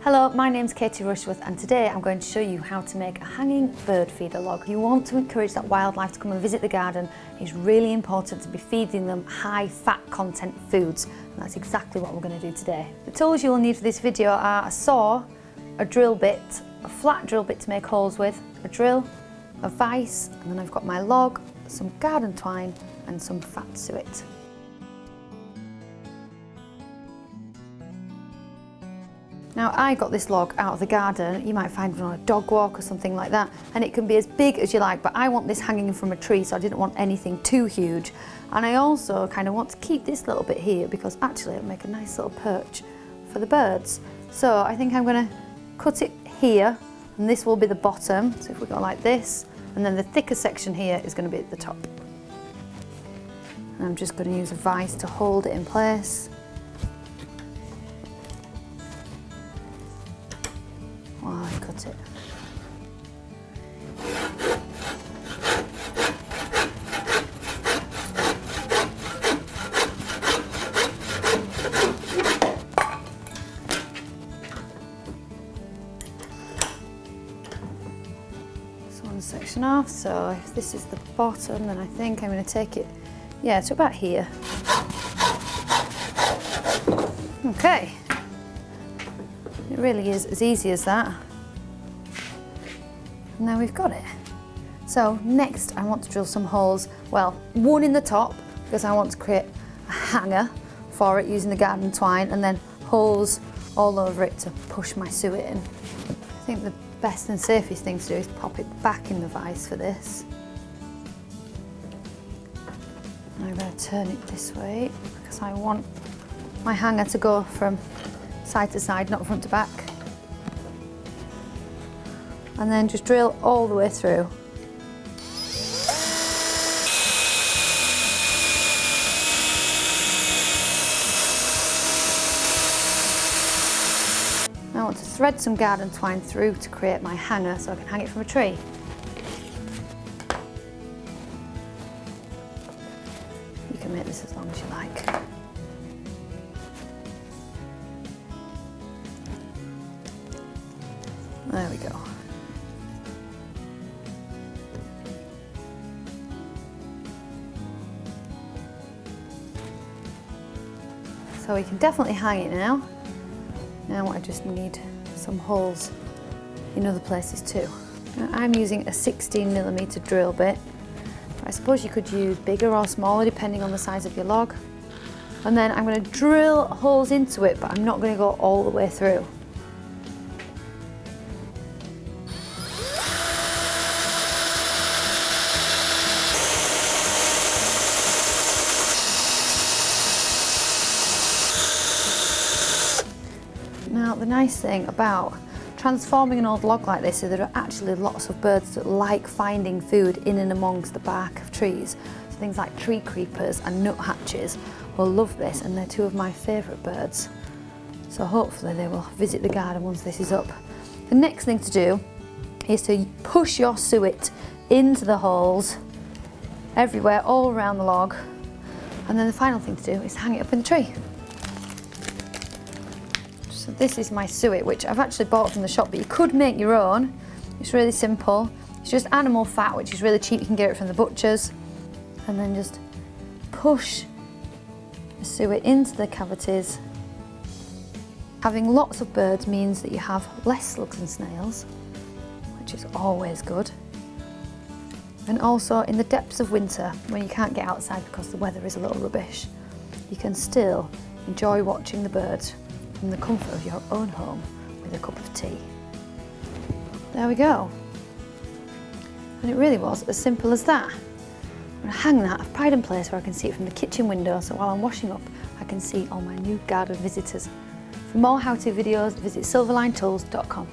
Hello, my name's Katie Rushworth and today I'm going to show you how to make a hanging bird feeder log. You want to encourage that wildlife to come and visit the garden. It's really important to be feeding them high fat content foods, and that's exactly what we're going to do today. The tools you will need for this video are a saw, a drill bit, a flat drill bit to make holes with, a drill, a vise, and then I've got my log, some garden twine and some fat suet. Now I got this log out of the garden. You might find it on a dog walk or something like that, and it can be as big as you like, but I want this hanging from a tree, so I didn't want anything too huge. And I also kind of want to keep this little bit here because actually it'll make a nice little perch for the birds. So I think I'm going to cut it here, and this will be the bottom. So if we go like this, and then the thicker section here is going to be at the top. And I'm just going to use a vise to hold it in place. While I cut it. This one section off, so if this is the bottom, then I think I'm going to take it, to about here. Okay. It really is as easy as that. And now we've got it. So next I want to drill some holes, well, one in the top because I want to create a hanger for it using the garden twine, and then holes all over it to push my suet in. I think the best and safest thing to do is pop it back in the vise for this. And I'm going to turn it this way because I want my hanger to go from side to side, not front to back. And then just drill all the way through. Now I want to thread some garden twine through to create my hanger so I can hang it from a tree. You can make this as long as you like. There we go. So we can definitely hang it now. Now I just need some holes in other places too. Now I'm using a 16mm drill bit. I suppose you could use bigger or smaller depending on the size of your log. And then I'm going to drill holes into it, but I'm not going to go all the way through. Now the nice thing about transforming an old log like this is there are actually lots of birds that like finding food in and amongst the bark of trees. So things like tree creepers and nuthatches will love this, and they're two of my favourite birds. So hopefully they will visit the garden once this is up. The next thing to do is to push your suet into the holes everywhere, all around the log. And then the final thing to do is hang it up in the tree. So this is my suet, which I've actually bought from the shop, but you could make your own. It's really simple. It's just animal fat, which is really cheap. You can get it from the butchers. And then just push the suet into the cavities. Having lots of birds means that you have less slugs and snails, which is always good. And also in the depths of winter, when you can't get outside because the weather is a little rubbish, you can still enjoy watching the birds from the comfort of your own home with a cup of tea. There we go. And it really was as simple as that. I'm going to hang that at pride and place where I can see it from the kitchen window, so while I'm washing up I can see all my new garden visitors. For more how-to videos, visit silverlinetools.com.